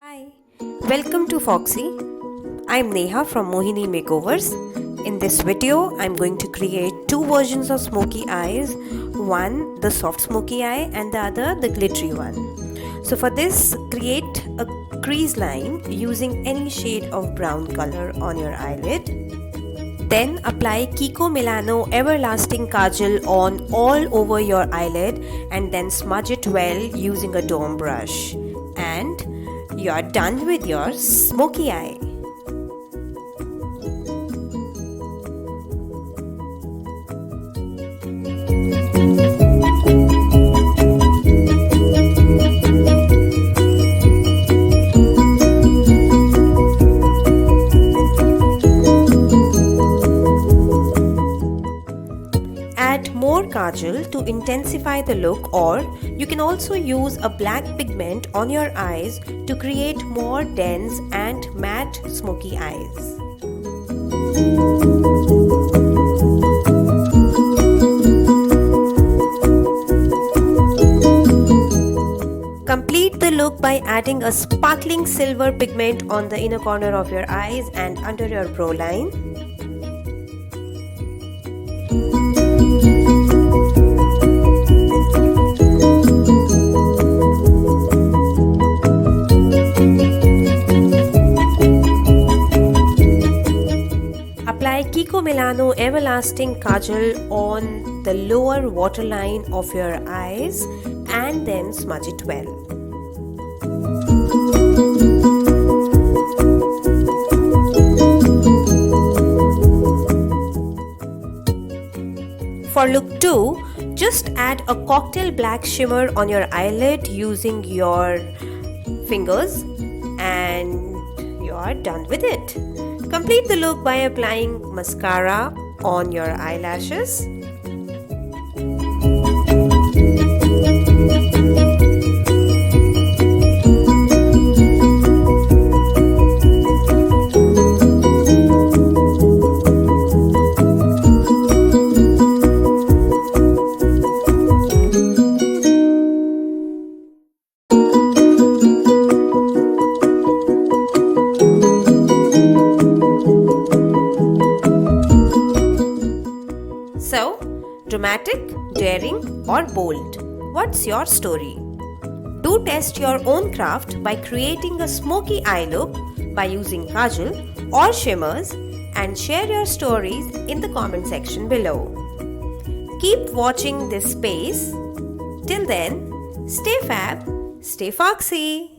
Hi, welcome to Foxy. I'm Neha from Mohini Makeovers. In this video, I'm going to create two versions of smoky eyes. One, the soft smoky eye, and the other, the glittery one. So for this, create a crease line using any shade of brown color on your eyelid. Then apply Kiko Milano Everlasting Kajal on all over your eyelid and then smudge it well using a dome brush. And you're done with your smoky eye. Add more kajal to intensify the look, or you can also use a black pigment on your eyes to create more dense and matte smoky eyes. Complete the look by adding a sparkling silver pigment on the inner corner of your eyes and under your brow line. Apply Kiko Milano Everlasting Kajal on the lower waterline of your eyes and then smudge it well. For look 2, just add a cocktail black shimmer on your eyelid using your fingers and you are done with it. Complete the look by applying mascara on your eyelashes. So, dramatic, daring, or bold? What's your story? Do test your own craft by creating a smoky eye look by using kajal or shimmers and share your stories in the comment section below. Keep watching this space. Till then, stay fab, stay foxy.